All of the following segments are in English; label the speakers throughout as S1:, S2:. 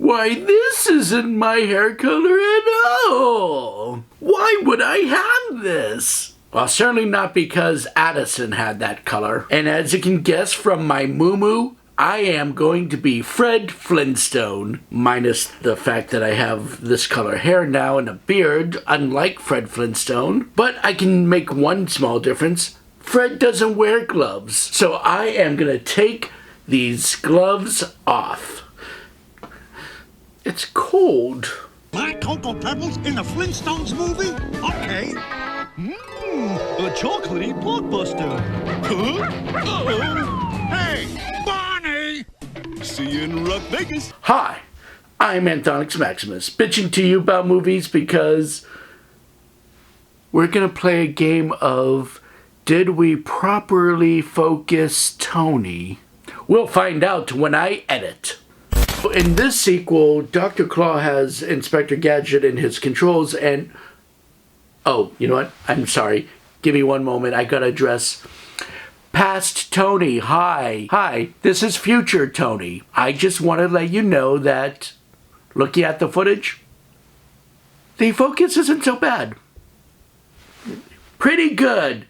S1: Why, this isn't my hair color at all. Why would I have this? Well, certainly not because Addison had that color. And as you can guess from my moo-moo, I am going to be Fred Flintstone, minus the fact that I have this color hair now and a beard, unlike Fred Flintstone. But I can make one small difference. Fred doesn't wear gloves, so I am going to take these gloves off. It's cold.
S2: Black Cocoa Pebbles in the Flintstones movie? Okay.
S3: A chocolatey blockbuster. Huh? Uh-oh.
S2: Hey, Barney!
S3: See you in Rock Vegas.
S1: Hi, I'm Anthonix Maximus, bitching to you about movies because we're going to play a game of Did We Properly Focus Tony? We'll find out when I edit. In this sequel, Dr. Claw has Inspector Gadget in his controls and... Oh, you know what? I'm sorry. Give me one moment. I gotta address Past Tony. Hi. Hi, this is Future Tony. I just want to let you know that, looking at the footage, the focus isn't so bad. Pretty good.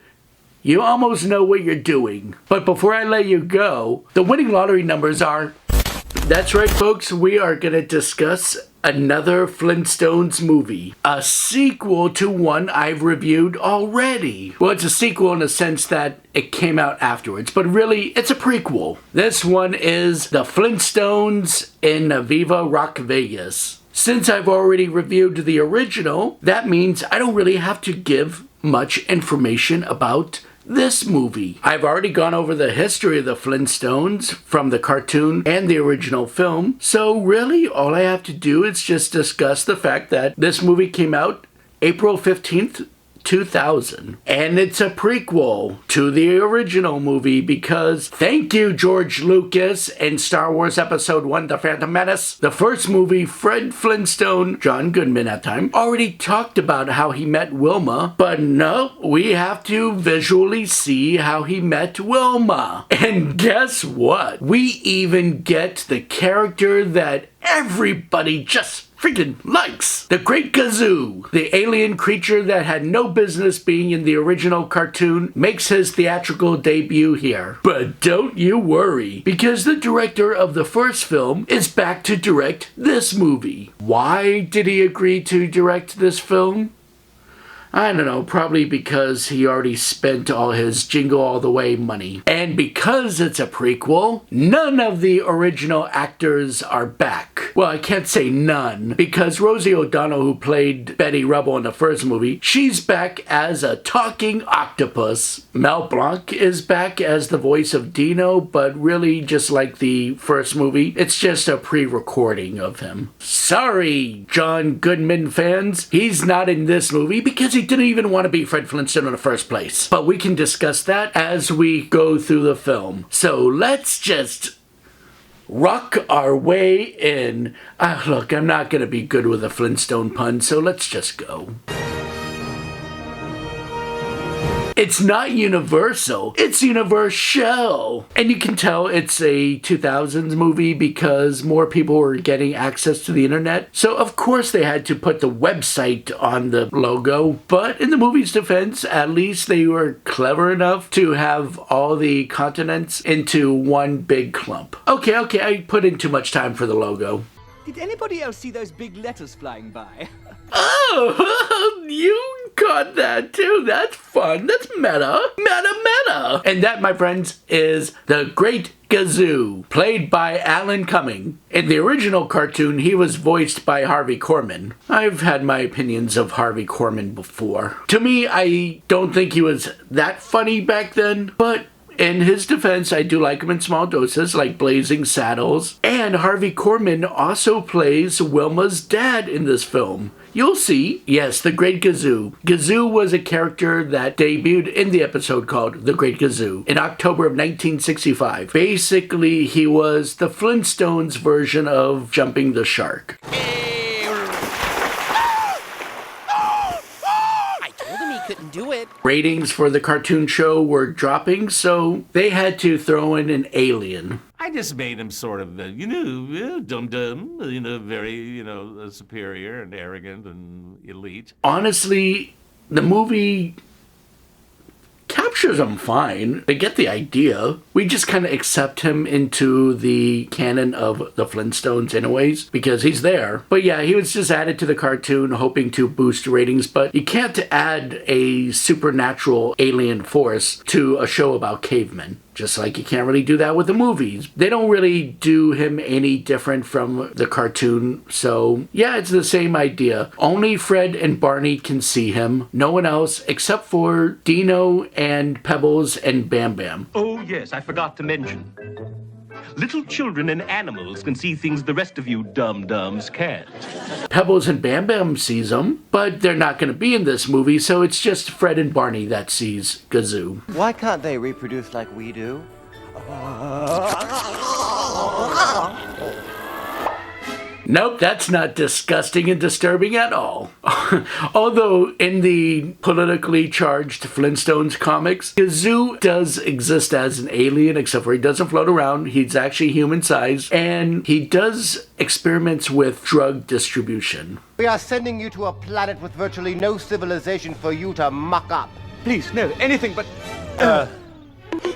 S1: You almost know what you're doing. But before I let you go, the winning lottery numbers are... That's right, folks. We are going to discuss another Flintstones movie. A sequel to one I've reviewed already. Well, it's a sequel in the sense that it came out afterwards, but really, it's a prequel. This one is The Flintstones in Viva Rock Vegas. Since I've already reviewed the original, that means I don't really have to give much information about this movie. I've already gone over the history of the Flintstones from the cartoon and the original film, so really all I have to do is just discuss the fact that this movie came out April 15th, 2000. And it's a prequel to the original movie because, thank you George Lucas and Star Wars Episode 1 The Phantom Menace, the first movie Fred Flintstone, John Goodman at the time, already talked about how he met Wilma, but no, we have to visually see how he met Wilma. And guess what? We even get the character that everybody just freaking likes. The Great Gazoo, the alien creature that had no business being in the original cartoon, makes his theatrical debut here. But don't you worry, because the director of the first film is back to direct this movie. Why did he agree to direct this film? I don't know, probably because he already spent all his Jingle All the Way money. And because it's a prequel, none of the original actors are back. Well, I can't say none, because Rosie O'Donnell, who played Betty Rubble in the first movie, she's back as a talking octopus. Mel Blanc is back as the voice of Dino, but really, just like the first movie, it's just a pre-recording of him. Sorry, John Goodman fans, he's not in this movie because he didn't even want to be Fred Flintstone in the first place. But we can discuss that as we go through the film. So let's just rock our way in. Look, I'm not going to be good with a Flintstone pun, so let's just go. It's not Universal, it's Universal. And you can tell it's a 2000s movie because more people were getting access to the internet. So of course they had to put the website on the logo. But in the movie's defense, at least they were clever enough to have all the continents into one big clump. Okay, I put in too much time for the logo.
S4: Did anybody else see those big letters flying by?
S1: Oh, you caught that too. That's fun. That's meta. Meta. And that, my friends, is the Great Gazoo, played by Alan Cumming. In the original cartoon, he was voiced by Harvey Korman. I've had my opinions of Harvey Korman before. To me, I don't think he was that funny back then, but in his defense, I do like him in small doses, like Blazing Saddles. And Harvey Korman also plays Wilma's dad in this film. You'll see. Yes, the Great Gazoo. Gazoo was a character that debuted in the episode called The Great Gazoo in October of 1965. Basically, he was the Flintstones version of Jumping the Shark.
S5: Couldn't do it.
S1: Ratings for the cartoon show were dropping, so they had to throw in an alien.
S4: I
S6: I just made him sort of, dum-dum, very, superior and arrogant and elite.
S1: Honestly, the movie captures him fine. They get the idea. We just kind of accept him into the canon of the Flintstones anyways, because he's there. But yeah, he was just added to the cartoon hoping to boost ratings, but you can't add a supernatural alien force to a show about cavemen. Just like you can't really do that with the movies. They don't really do him any different from the cartoon. So yeah, it's the same idea. Only Fred and Barney can see him. No one else except for Dino and Pebbles and Bam Bam.
S7: Oh yes, I forgot to mention. Little children and animals can see things the rest of you dum-dums can't.
S1: Pebbles and Bam Bam sees him, but they're not going to be in this movie, so it's just Fred and Barney that sees Gazoo.
S8: Why can't they reproduce like we do?
S1: Nope, that's not disgusting and disturbing at all. Although in the politically charged Flintstones comics, Gazoo does exist as an alien, except for he doesn't float around. He's actually human-sized, and he does experiments with drug distribution.
S8: We are sending you to a planet with virtually no civilization for you to muck up.
S4: Please, no, anything but...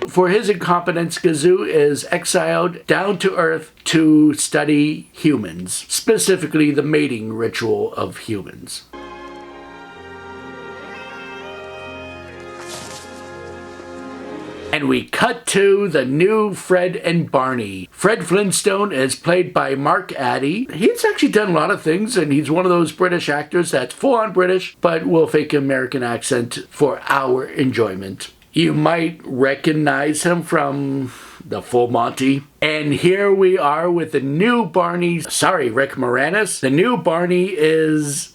S1: For his incompetence, Gazoo is exiled down to Earth to study humans, specifically the mating ritual of humans. And we cut to the new Fred and Barney. Fred Flintstone is played by Mark Addy. He's actually done a lot of things, and he's one of those British actors that's full-on British, but will fake an American accent for our enjoyment. You might recognize him from the Full Monty. And here we are with the new Barney. Sorry, Rick Moranis. The new Barney is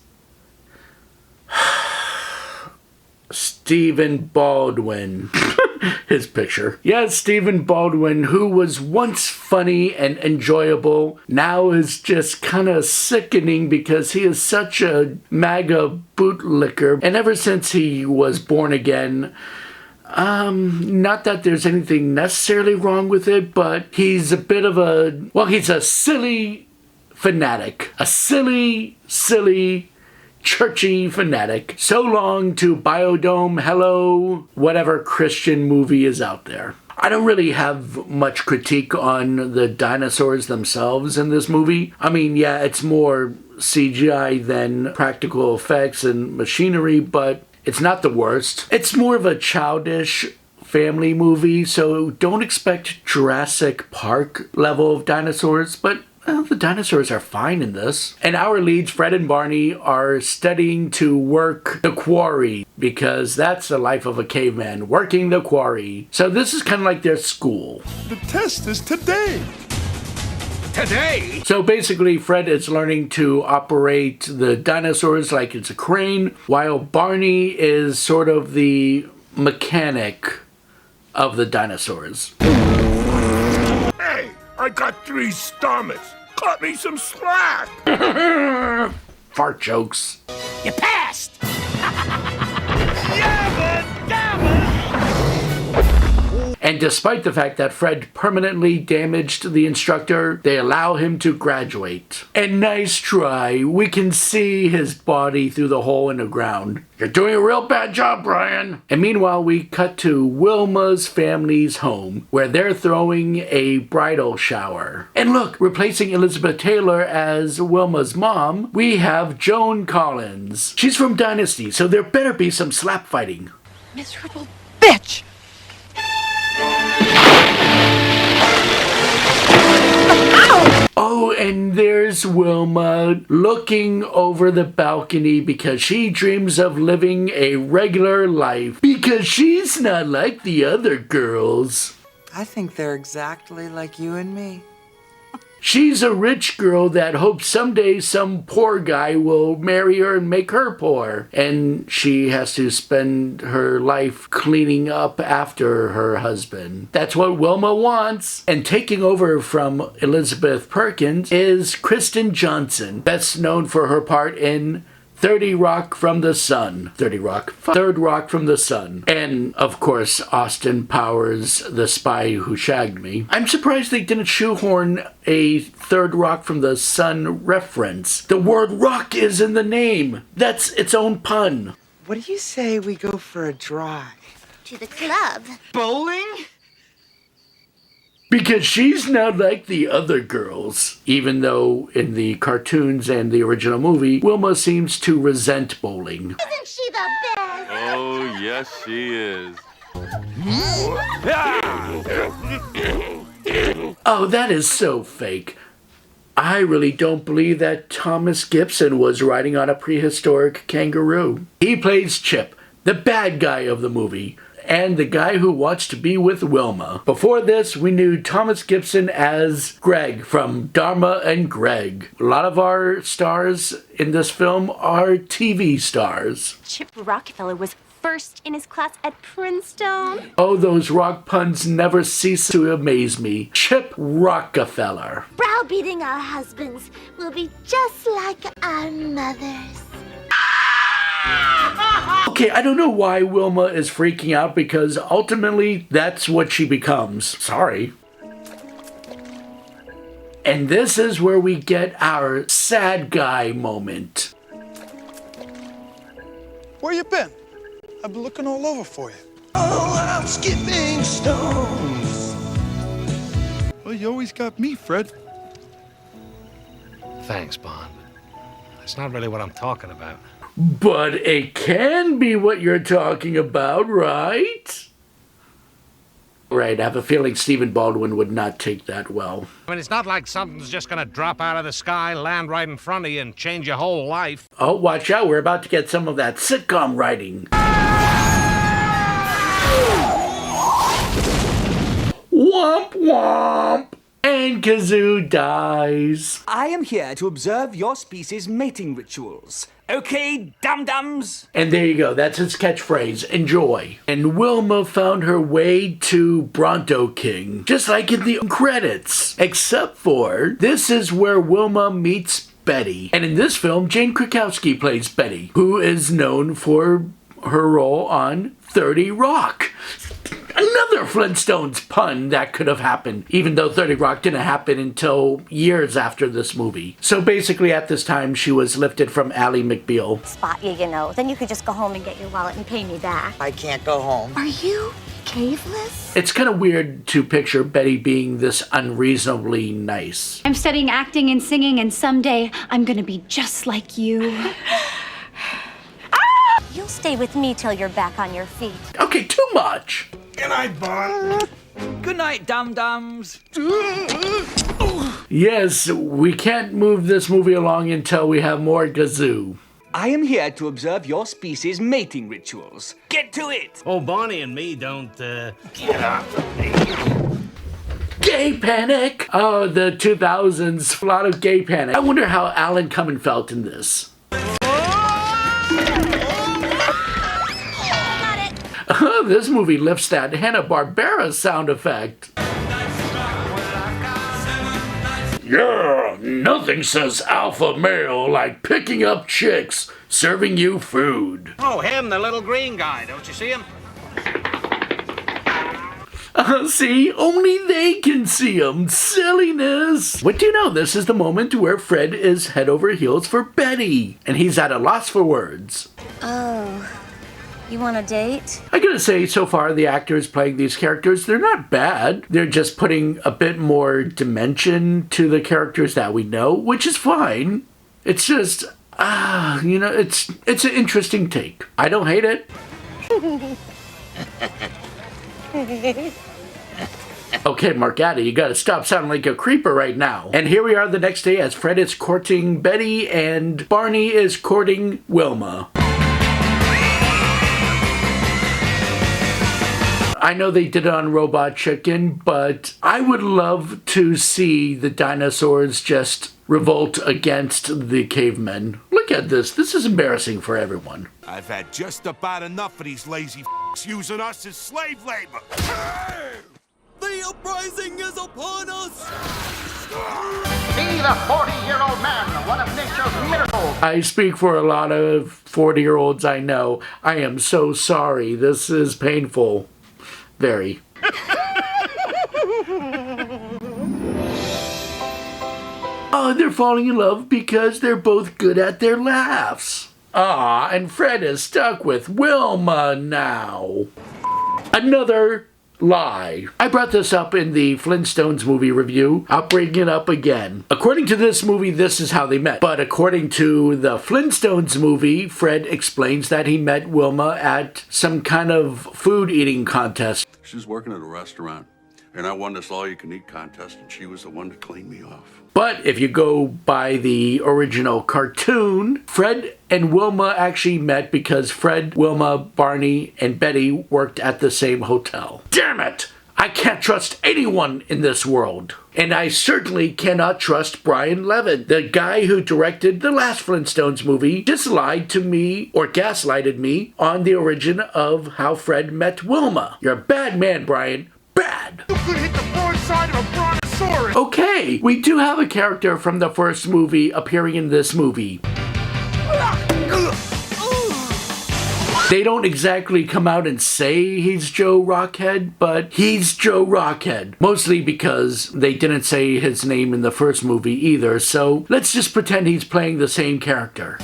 S1: Stephen Baldwin. His picture. Yes, Stephen Baldwin, who was once funny and enjoyable, now is just kind of sickening because he is such a MAGA bootlicker. And ever since he was born again, not that there's anything necessarily wrong with it, but he's a bit of a, well, he's a silly fanatic. A silly, churchy fanatic. So long to Biodome, hello, whatever Christian movie is out there. I don't really have much critique on the dinosaurs themselves in this movie. I mean, yeah, it's more CGI than practical effects and machinery, but it's not the worst. It's more of a childish family movie, so don't expect Jurassic Park level of dinosaurs, but well, the dinosaurs are fine in this. And our leads, Fred and Barney, are studying to work the quarry, because that's the life of a caveman, working the quarry. So this is kind of like their school.
S3: The test is today.
S2: Today?
S1: So basically, Fred is learning to operate the dinosaurs like it's a crane, while Barney is sort of the mechanic of the dinosaurs.
S2: Hey, I got 3 stomachs. Cut me some slack.
S1: Fart jokes.
S5: You passed!
S1: And despite the fact that Fred permanently damaged the instructor, they allow him to graduate. And nice try, we can see his body through the hole in the ground. You're doing a real bad job, Brian. And meanwhile, we cut to Wilma's family's home, where they're throwing a bridal shower. And look, replacing Elizabeth Taylor as Wilma's mom, we have Joan Collins. She's from Dynasty, so there better be some slap fighting.
S5: Miserable bitch!
S1: Oh, and there's Wilma looking over the balcony because she dreams of living a regular life because she's not like the other girls.
S9: I think they're exactly like you and me.
S1: She's a rich girl that hopes someday some poor guy will marry her and make her poor. And she has to spend her life cleaning up after her husband. That's what Wilma wants. And taking over from Elizabeth Perkins is Kristen Johnson, best known for her part in 30 Rock from the Sun. 30 Rock. Third Rock from the Sun. And, of course, Austin Powers, The Spy Who Shagged Me. I'm surprised they didn't shoehorn a Third Rock from the Sun reference. The word rock is in the name. That's its own pun.
S9: What do you say we go for a drive?
S5: To the club.
S4: Bowling?
S1: Because she's not like the other girls. Even though in the cartoons and the original movie, Wilma seems to resent bowling.
S5: Isn't she the best?
S3: Oh, yes, she is.
S1: Oh, that is so fake. I really don't believe that Thomas Gibson was riding on a prehistoric kangaroo. He plays Chip, the bad guy of the movie, and the guy who wants to be with Wilma. Before this, we knew Thomas Gibson as Greg from Dharma and Greg. A lot of our stars in this film are TV stars.
S5: Chip Rockefeller was first in his class at Flintstone.
S1: Oh, those rock puns never cease to amaze me. Chip Rockefeller.
S5: Browbeating our husbands will be just like our mothers.
S1: Okay, I don't know why Wilma is freaking out because ultimately that's what she becomes. Sorry. And this is where we get our sad guy moment.
S3: Where you been? I've been looking all over for you.
S2: Oh, I'm skipping stones.
S3: Well, you always got me, Fred.
S10: Thanks, Bond. That's not really what I'm talking about.
S1: But it can be what you're talking about, right? Right, I have a feeling Stephen Baldwin would not take that well.
S10: I mean, it's not like something's just gonna drop out of the sky, land right in front of you, and change your whole life.
S1: Oh, watch out, we're about to get some of that sitcom writing. Womp womp! And Gazoo dies.
S4: I am here to observe your species' mating rituals. Okay, dum-dums?
S1: And there you go, that's his catchphrase, enjoy. And Wilma found her way to Bronto King, just like in the credits. Except for, this is where Wilma meets Betty. And in this film, Jane Krakowski plays Betty, who is known for her role on 30 Rock. Another Flintstones pun that could have happened, even though 30 Rock didn't happen until years after this movie. So basically at this time, she was lifted from Ally McBeal.
S5: Spot you, you know. Then you could just go home and get your wallet and pay me back.
S9: I can't go home.
S5: Are you caveless?
S1: It's kind of weird to picture Betty being this unreasonably nice.
S11: I'm studying acting and singing, and someday I'm gonna be just like you.
S5: You'll stay with me till you're back on your feet.
S1: Okay, too much.
S2: Good night, Bond.
S4: Good night, dum-dums.
S1: Yes, we can't move this movie along until we have more Gazoo.
S4: I am here to observe your species' mating rituals. Get to it!
S10: Oh, Barney and me don't,
S1: Gay panic! Oh, the 2000s, a lot of gay panic. I wonder how Alan Cumming felt in this. This movie lifts that Hanna-Barbera sound effect. Yeah, nothing says alpha male like picking up chicks, serving you food.
S10: Oh, him, the little green guy. Don't you see him?
S1: See, only they can see him. Silliness. What do you know? This is the moment where Fred is head over heels for Betty, and he's at a loss for words.
S5: Oh, you want a date?
S1: I gotta say, so far, the actors playing these characters, they're not bad. They're just putting a bit more dimension to the characters that we know, which is fine. It's just, you know, it's an interesting take. I don't hate it. Okay, Mark Addy, you gotta stop sounding like a creeper right now. And here we are the next day as Fred is courting Betty and Barney is courting Wilma. I know they did it on Robot Chicken, but I would love to see the dinosaurs just revolt against the cavemen. Look at this. This is embarrassing for everyone.
S2: I've had just about enough of these lazy using us as slave labor.
S4: The uprising is upon us!
S8: Be the 40-year-old man, one of nature's miracles.
S1: I speak for a lot of 40-year-olds I know. I am so sorry. This is painful. Very. Oh, they're falling in love because they're both good at their laughs. Ah, and Fred is stuck with Wilma now. Another lie. I brought this up in the Flintstones movie review. I'll bring it up again. According to this movie, this is how they met. But according to the Flintstones movie, Fred explains that he met Wilma at some kind of food eating contest.
S12: She was working at a restaurant, and I won this all-you-can-eat contest, and she was the one to clean me off.
S1: But if you go by the original cartoon, Fred and Wilma actually met because Fred, Wilma, Barney, and Betty worked at the same hotel. Damn it! I can't trust anyone in this world. And I certainly cannot trust Brian Levin, the guy who directed the last Flintstones movie, just lied to me or gaslighted me on the origin of how Fred met Wilma. You're a bad man, Brian. Bad.
S2: You could hit the broadside of a brontosaurus.
S1: Okay, we do have a character from the first movie appearing in this movie. They don't exactly come out and say he's Joe Rockhead, but he's Joe Rockhead. Mostly because they didn't say his name in the first movie either, so let's just pretend he's playing the same character.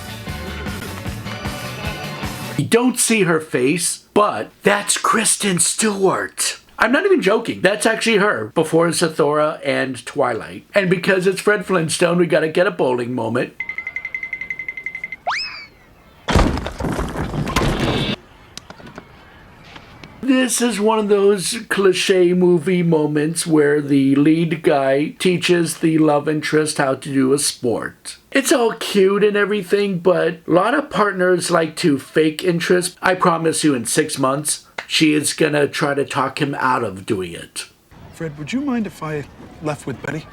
S1: You don't see her face, but that's Kristen Stewart. I'm not even joking. That's actually her before Zathura and Twilight. And because it's Fred Flintstone, we gotta get a bowling moment. This is one of those cliche movie moments where the lead guy teaches the love interest how to do a sport. It's all cute and everything, but a lot of partners like to fake interest. I promise you in 6 months, she is gonna try to talk him out of doing it.
S3: Fred, would you mind if I left with Betty?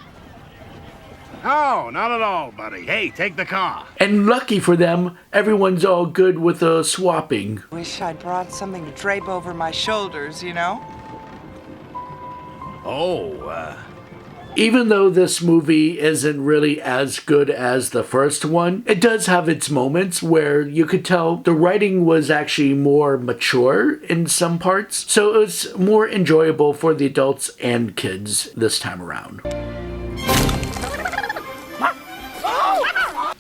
S10: No, not at all, buddy. Hey, take the car.
S1: And lucky for them, everyone's all good with the swapping.
S9: Wish I'd brought something to drape over my shoulders, you know?
S1: Even though this movie isn't really as good as the first one, it does have its moments where you could tell the writing was actually more mature in some parts, so it was more enjoyable for the adults and kids this time around.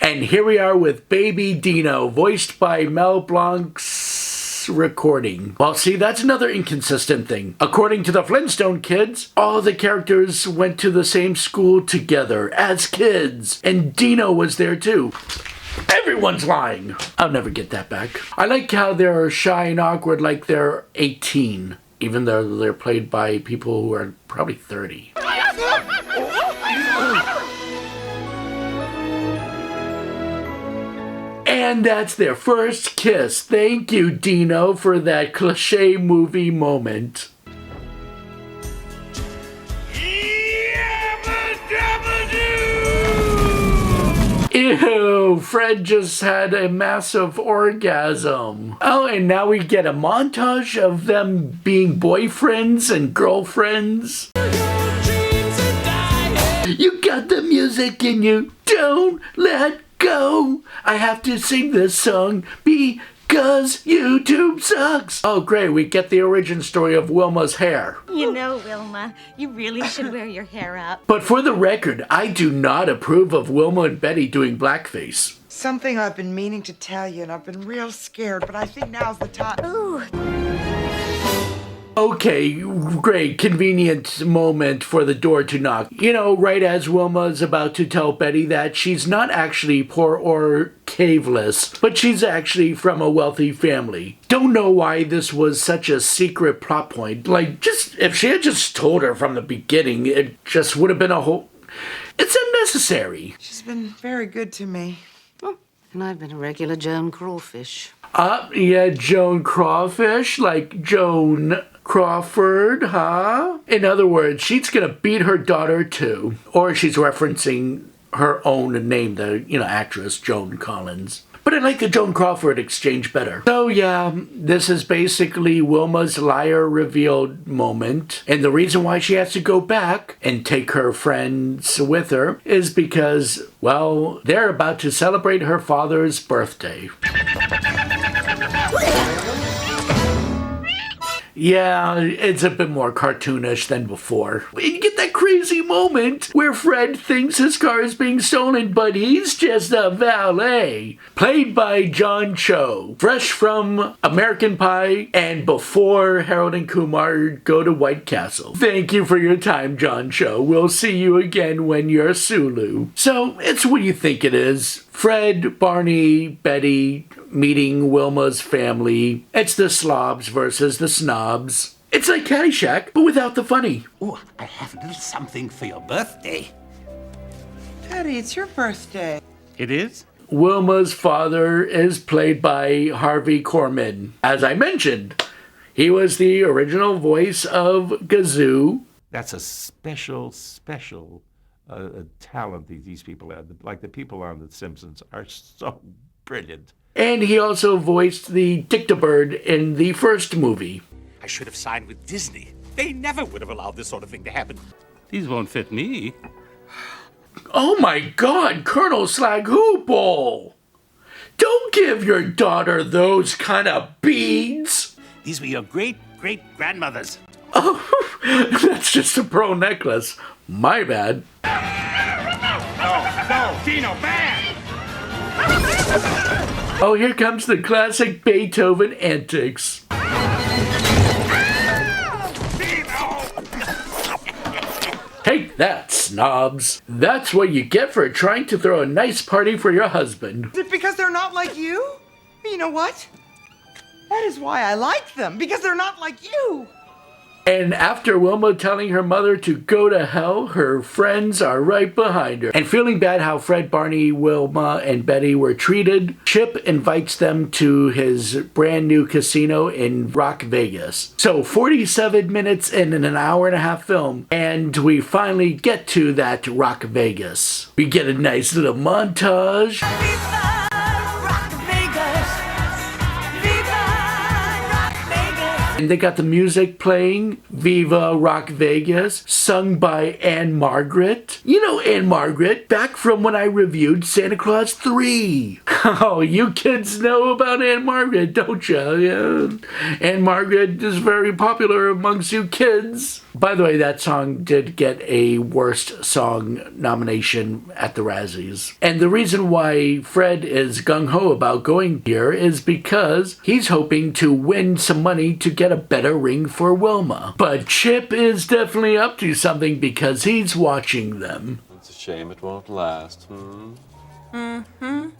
S1: And here we are with Baby Dino, voiced by Mel Blanc's recording. Well, see, that's another inconsistent thing. According to the Flintstone kids, all the characters went to the same school together as kids, and Dino was there too. Everyone's lying. I'll never get that back. I like how they're shy and awkward like they're 18, even though they're played by people who are probably 30. And that's their first kiss. Thank you, Dino, for that cliche movie moment. Ew, Fred just had a massive orgasm. Oh, and now we get a montage of them being boyfriends and girlfriends. You got the music and you don't let go. I have to sing this song because YouTube sucks. Oh, great. We get the origin story of Wilma's hair.
S5: You know, Wilma, you really should wear your hair up.
S1: But for the record, I do not approve of Wilma and Betty doing blackface.
S9: Something I've been meaning to tell you, and I've been real scared, but I think now's the time.
S5: Ooh.
S1: Okay, great, convenient moment for the door to knock. You know, right as Wilma's about to tell Betty that she's not actually poor or caveless, but she's actually from a wealthy family. Don't know why this was such a secret plot point. Like, just, if she had just told her from the beginning, it just would have been a whole... It's unnecessary.
S9: She's been very good to me.
S13: Oh, and I've been a regular Joan Crawfish.
S1: Yeah, Joan Crawfish, like Joan Crawford, huh? In other words, she's gonna beat her daughter too. Or she's referencing her own name, the, actress, Joan Collins. But but I like the Joan Crawford exchange better. So yeah, this is basically Wilma's liar revealed moment, and the reason why she has to go back and take her friends with her is because, well, they're about to celebrate her father's birthday. Yeah, it's a bit more cartoonish than before. You get that crazy moment where Fred thinks his car is being stolen, but he's just a valet. Played by John Cho, fresh from American Pie and before Harold and Kumar go to White Castle. Thank you for your time, John Cho. We'll see you again when you're Sulu. So, it's what you think it is. Fred, Barney, Betty meeting Wilma's family. It's the slobs versus the snobs. It's like Caddyshack, but without the funny.
S14: Oh, I have a little something for your birthday.
S9: Daddy, it's your birthday.
S14: It is?
S1: Wilma's father is played by Harvey Korman. As I mentioned, he was the original voice of Gazoo.
S6: That's a special talent these people have. Like the people on The Simpsons are so brilliant.
S1: And he also voiced the Dictabird in the first movie.
S14: I should have signed with Disney. They never would have allowed this sort of thing to happen. These won't fit me.
S1: Oh my God, Colonel Slaghoople! Don't give your daughter those kind of beads!
S14: These were your great-great-grandmother's.
S1: Oh, that's just a pearl necklace. My bad.
S14: No, Dino, bad!
S1: Oh, here comes the classic Beethoven antics. Take that, snobs. That's what you get for trying to throw a nice party for your husband.
S9: Is it because they're not like you? You know what? That is why I like them, because they're not like you.
S1: And after Wilma telling her mother to go to hell, her friends are right behind her. And feeling bad how Fred, Barney, Wilma, and Betty were treated, Chip invites them to his brand new casino in Rock Vegas. So 47 minutes in an hour and a half film, and we finally get to that Rock Vegas. We get a nice little montage. And they got the music playing, Viva Rock Vegas, sung by Anne Margaret. You know Anne Margaret, back from when I reviewed Santa Claus 3. Oh, you kids know about Anne Margaret, don't you? Yeah. Anne Margaret is very popular amongst you kids. By the way, that song did get a Worst Song nomination at the Razzies. And the reason why Fred is gung-ho about going here is because he's hoping to win some money to get a better ring for Wilma. But Chip is definitely up to something because he's watching them.
S15: It's a shame it won't last,
S5: Mm-hmm.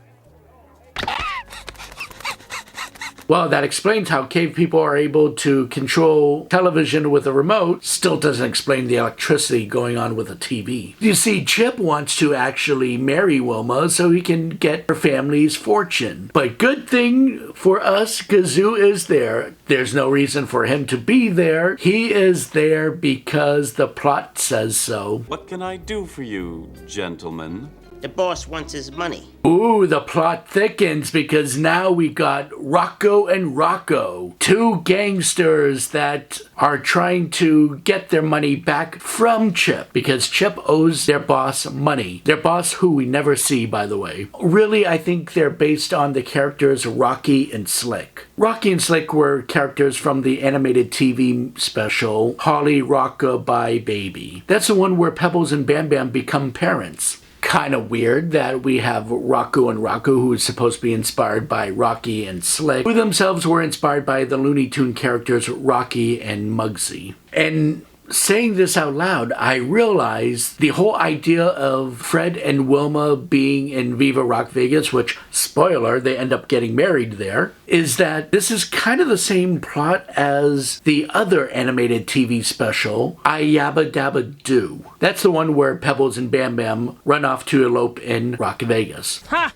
S1: Well, that explains how cave people are able to control television with a remote. Still doesn't explain the electricity going on with a TV. You see, Chip wants to actually marry Wilma so he can get her family's fortune. But good thing for us, Gazoo is there. There's no reason for him to be there. He is there because the plot says so.
S15: What can I do for you, gentlemen?
S16: The boss wants his money.
S1: Ooh, the plot thickens because now we got Rocco and Rocco, two gangsters that are trying to get their money back from Chip because Chip owes their boss money. Their boss who we never see, by the way. Really, I think they're based on the characters Rocky and Slick. Rocky and Slick were characters from the animated TV special Holly Rockabye Baby. That's the one where Pebbles and Bam Bam become parents. Kind of weird that we have Rocco and Rocco, who is supposed to be inspired by Rocky and Slick, who themselves were inspired by the Looney Tune characters Rocky and Muggsy. And saying this out loud, I realized the whole idea of Fred and Wilma being in Viva Rock Vegas, which, spoiler, they end up getting married there, is that this is kind of the same plot as the other animated TV special, I Yabba Dabba Do. That's the one where Pebbles and Bam Bam run off to elope in Rock Vegas.
S17: Ha!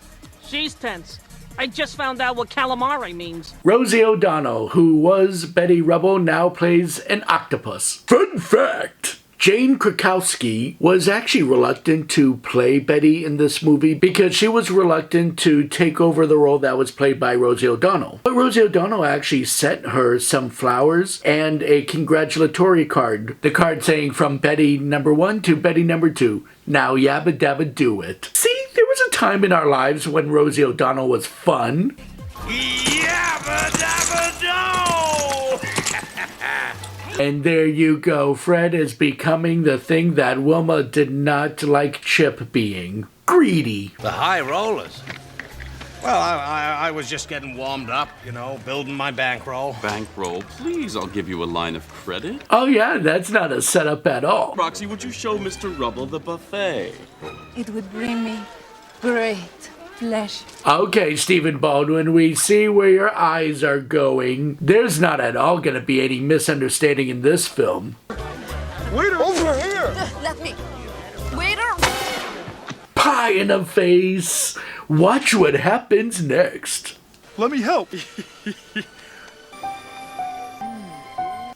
S17: She's tense. I just found out what calamari means.
S1: Rosie O'Donnell, who was Betty Rubble, now plays an octopus. Fun fact! Jane Krakowski was actually reluctant to play Betty in this movie because she was reluctant to take over the role that was played by Rosie O'Donnell. But Rosie O'Donnell actually sent her some flowers and a congratulatory card. The card saying, "From Betty number 1 to Betty number 2. Now yabba dabba do it." See, there was a time in our lives when Rosie O'Donnell was fun.
S2: Yabba dabba do!
S1: And there you go. Fred is becoming the thing that Wilma did not like Chip being. Greedy.
S10: The high rollers. Well, I was just getting warmed up, you know, building my bankroll.
S15: Bankroll? Please, I'll give you a line of credit.
S1: Oh yeah, that's not a setup at all.
S15: Roxy, would you show Mr. Rubble the buffet?
S18: It would bring me great pleasure.
S1: Okay, Stephen Baldwin, we see where your eyes are going. There's not at all going to be any misunderstanding in this film.
S3: Waiter, over here!
S18: Let me. Waiter!
S1: Pie in the face. Watch what happens next.
S3: Let me help.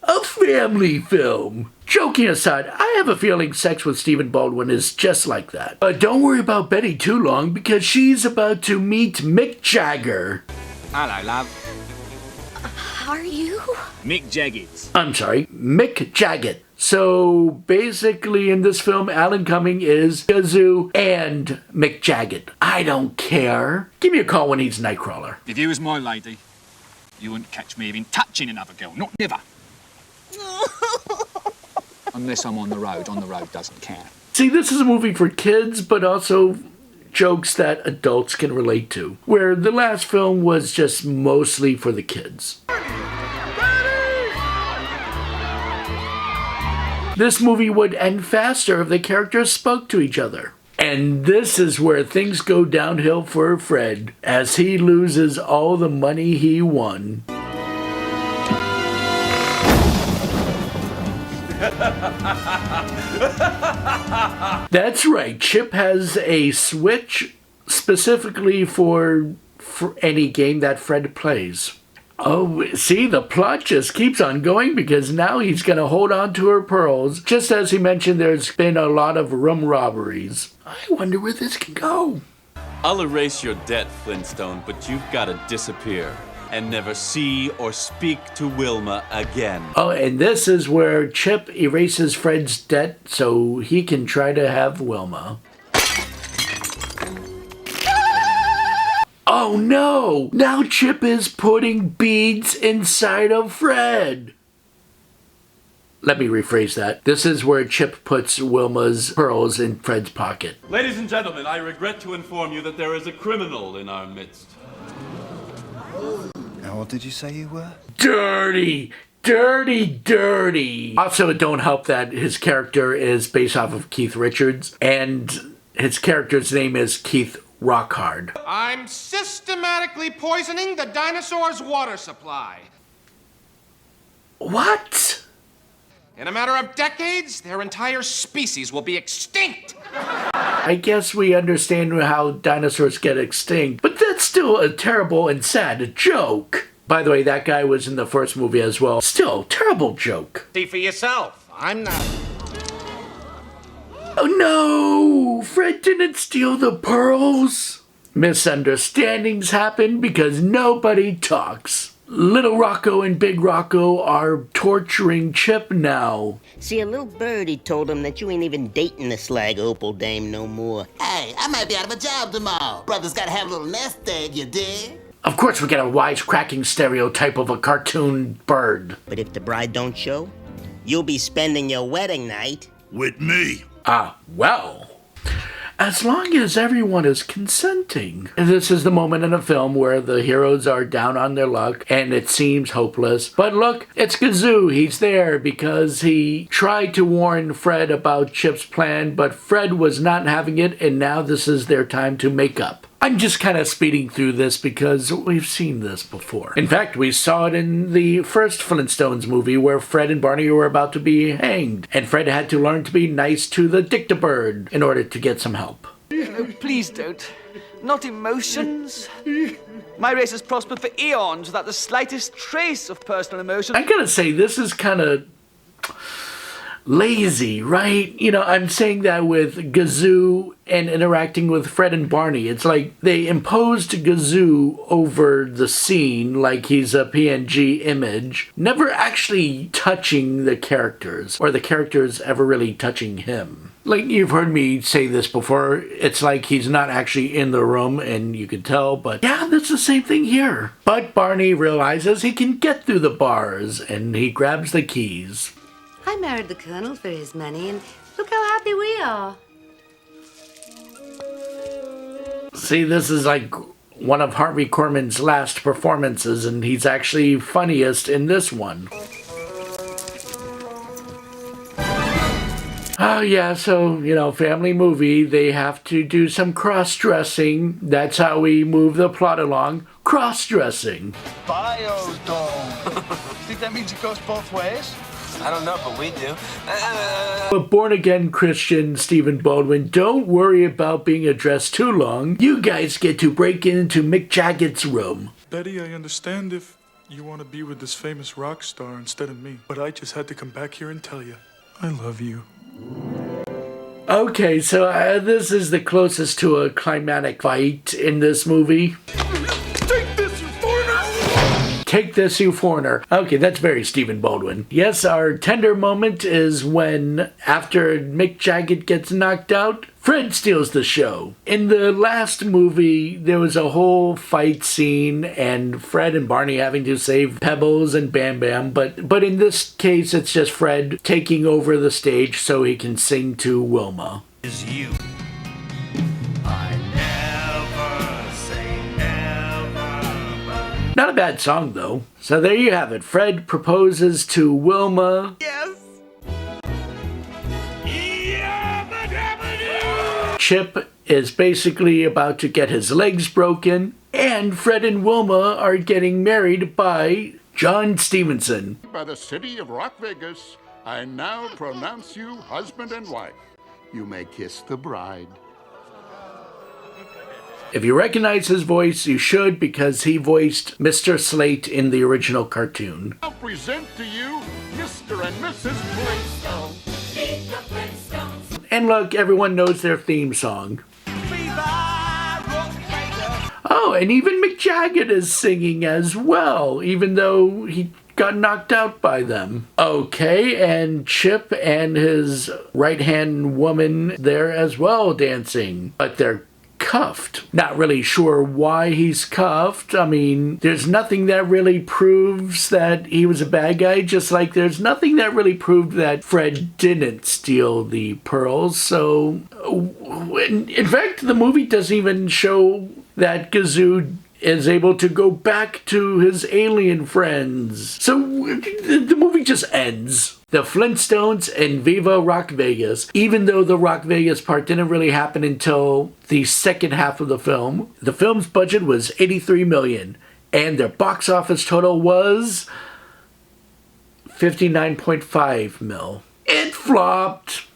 S1: A family film. Joking aside, I have a feeling Sex with Stephen Baldwin is just like that. But don't worry about Betty too long because she's about to meet Mick Jagger.
S4: Hello, love.
S5: How are you?
S4: Mick Jagged.
S1: I'm sorry, Mick Jagger. So basically in this film, Alan Cumming is Gazoo and Mick Jagger. I don't care. Give me a call when he's Nightcrawler.
S4: If you was my lady, you wouldn't catch me even touching another girl. Not never. Unless I'm on the road doesn't count.
S1: See, this is a movie for kids, but also jokes that adults can relate to, where the last film was just mostly for the kids. This movie would end faster if the characters spoke to each other. And this is where things go downhill for Fred, as he loses all the money he won. That's right, Chip has a switch specifically for any game that Fred plays. Oh, see, the plot just keeps on going because now he's going to hold on to her pearls. Just as he mentioned, there's been a lot of room robberies. I wonder where this can go.
S15: I'll erase your debt, Flintstone, but you've got to disappear and never see or speak to Wilma again.
S1: Oh, and this is where Chip erases Fred's debt so he can try to have Wilma. Oh no! Now Chip is putting beads inside of Fred! Let me rephrase that. This is where Chip puts Wilma's pearls in Fred's pocket.
S15: Ladies and gentlemen, I regret to inform you that there is a criminal in our midst.
S3: How old did you say you were?
S1: Dirty! Dirty, dirty! Also, it don't help that his character is based off of Keith Richards, and his character's name is Keith Rockhard.
S10: I'm systematically poisoning the dinosaurs' water supply.
S1: What?
S10: In a matter of decades, their entire species will be extinct.
S1: I guess we understand how dinosaurs get extinct, but that's still a terrible and sad joke. By the way, that guy was in the first movie as well. Still, terrible joke.
S10: See for yourself. I'm not.
S1: Oh no! Fred didn't steal the pearls! Misunderstandings happen because nobody talks. Little Rocco and Big Rocco are torturing Chip now.
S16: See, a little birdie told him that you ain't even dating the slag opal dame no more.
S19: Hey, I might be out of a job tomorrow. Brother's gotta have a little nest egg, you dig?
S1: Of course we get a wisecracking stereotype of a cartoon bird.
S16: But if the bride don't show, you'll be spending your wedding night
S2: with me.
S1: Ah, well. As long as everyone is consenting. This is the moment in a film where the heroes are down on their luck and it seems hopeless. But look, it's Gazoo. He's there because he tried to warn Fred about Chip's plan, but Fred was not having it, and now this is their time to make up. I'm just kind of speeding through this because we've seen this before. In fact, we saw it in the first Flintstones movie where Fred and Barney were about to be hanged, and Fred had to learn to be nice to the Dictabird in order to get some help.
S4: Oh, please don't. Not emotions. My race has prospered for eons without the slightest trace of personal emotion.
S1: I gotta say, this is kind of... lazy, right? You know, I'm saying that with Gazoo and interacting with Fred and Barney. It's like they imposed Gazoo over the scene like he's a PNG image, never actually touching the characters, or the characters ever really touching him. Like, you've heard me say this before, it's like he's not actually in the room, and you can tell, but yeah, that's the same thing here. But Barney realizes he can get through the bars, and he grabs the keys.
S13: I married the Colonel for his money, and look how happy we are.
S1: See, this is like one of Harvey Korman's last performances, and he's actually funniest in this one. Oh yeah, so, you know, family movie, they have to do some cross-dressing. That's how we move the plot along. Cross-dressing.
S3: Biodome. Think that means it goes both ways?
S20: I don't know, but we do.
S1: But born-again Christian Stephen Baldwin, don't worry about being addressed too long. You guys get to break into Mick Jagger's room.
S3: Betty, I understand if you want to be with this famous rock star instead of me, but I just had to come back here and tell you, I love you.
S1: Okay, so this is the closest to a climatic fight in this movie.
S3: Take this, you foreigner!
S1: Take this, you foreigner. Okay, that's very Stephen Baldwin. Yes, our tender moment is when, after Mick Jagger gets knocked out, Fred steals the show. In the last movie, there was a whole fight scene and Fred and Barney having to save Pebbles and Bam Bam, but in this case, it's just Fred taking over the stage so he can sing to Wilma.
S2: Is you.
S1: Not a bad song, though. So there you have it. Fred proposes to Wilma.
S9: Yes.
S1: Chip is basically about to get his legs broken, and Fred and Wilma are getting married by John Stevenson.
S12: By the city of Rock Vegas, I now pronounce you husband and wife. You may kiss the bride.
S1: If you recognize his voice, you should, because he voiced Mr. Slate in the original cartoon.
S12: I'll present to you Mr. and Mrs. Flintstone. Meet the Flintstones.
S1: And look, everyone knows their theme song. Oh, and even Mick Jagger is singing as well, even though he got knocked out by them. Okay, and Chip and his right-hand woman there as well dancing, but they're cuffed. Not really sure why he's cuffed. I mean, there's nothing that really proves that he was a bad guy, just like there's nothing that really proved that Fred didn't steal the pearls. So, in fact, the movie doesn't even show that Gazoo is able to go back to his alien friends. So the movie just ends. The Flintstones and Viva Rock Vegas, even though the Rock Vegas part didn't really happen until the second half of the film, the film's budget was $83 million, and their box office total was $59.5 million. It flopped.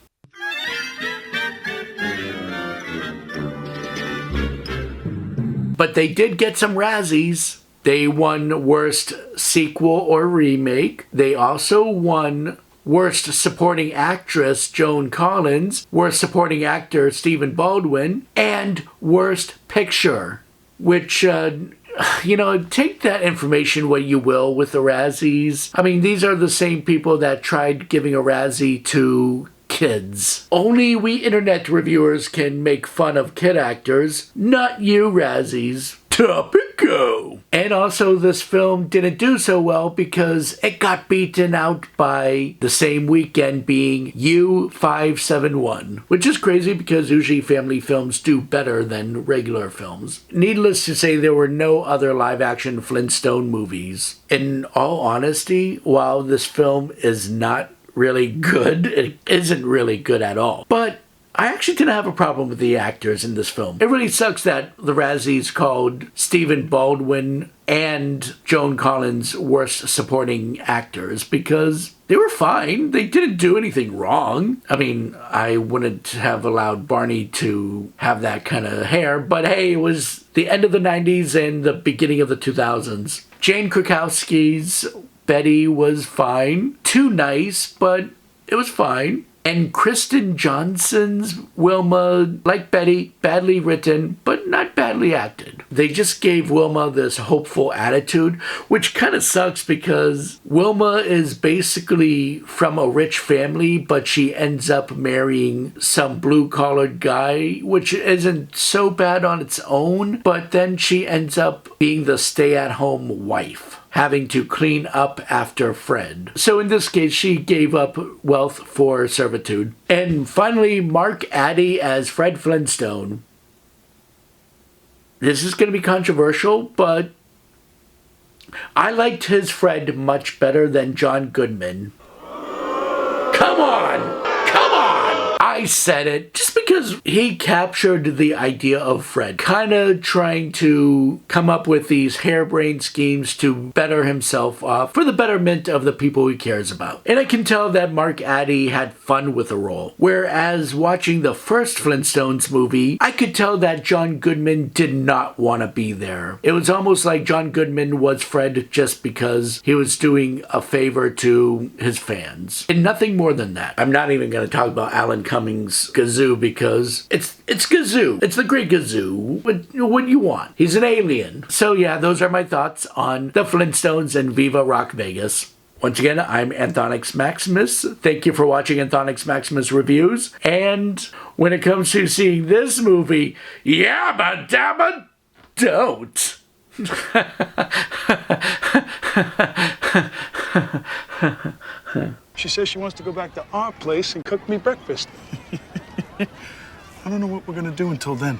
S1: But they did get some Razzies. They won Worst Sequel or Remake. They also won Worst Supporting Actress Joan Collins, Worst Supporting Actor Stephen Baldwin, and Worst Picture. Which, you know, take that information what you will with the Razzies. I mean, these are the same people that tried giving a Razzie to kids. Only we internet reviewers can make fun of kid actors, not you Razzies. Topico! And also this film didn't do so well because it got beaten out by the same weekend being U571, which is crazy because usually family films do better than regular films. Needless to say, there were no other live-action Flintstone movies. In all honesty, while this film is not really good, it isn't really good at all. But I actually didn't have a problem with the actors in this film. It really sucks that the Razzies called Stephen Baldwin and Joan Collins Worst Supporting Actors because they were fine. They didn't do anything wrong. I mean, I wouldn't have allowed Barney to have that kind of hair, but hey, it was the end of the 90s and the beginning of the 2000s. Jane Krakowski's Betty was fine. Too nice, but it was fine. And Kristen Johnson's Wilma, like Betty, badly written, but not badly acted. They just gave Wilma this hopeful attitude, which kind of sucks because Wilma is basically from a rich family, but she ends up marrying some blue-collared guy, which isn't so bad on its own, but then she ends up being the stay-at-home wife, having to clean up after Fred. So in this case, she gave up wealth for servitude. And finally, Mark Addy as Fred Flintstone. This is going to be controversial, but I liked his Fred much better than John Goodman. Come on! I said it just because he captured the idea of Fred, kind of trying to come up with these harebrained schemes to better himself off for the betterment of the people he cares about. And I can tell that Mark Addy had fun with the role. Whereas watching the first Flintstones movie, I could tell that John Goodman did not want to be there. It was almost like John Goodman was Fred just because he was doing a favor to his fans. And nothing more than that. I'm not even going to talk about Alan Cummings' Gazoo because it's Gazoo. It's the great Gazoo. What do you want? He's an alien. So yeah, those are my thoughts on the Flintstones and Viva Rock Vegas. Once again, I'm Anthonix Maximus. Thank you for watching Anthonix Maximus Reviews. And when it comes to seeing this movie, yabba dabba don't.
S3: She says she wants to go back to our place and cook me breakfast. I don't know what we're gonna do until then.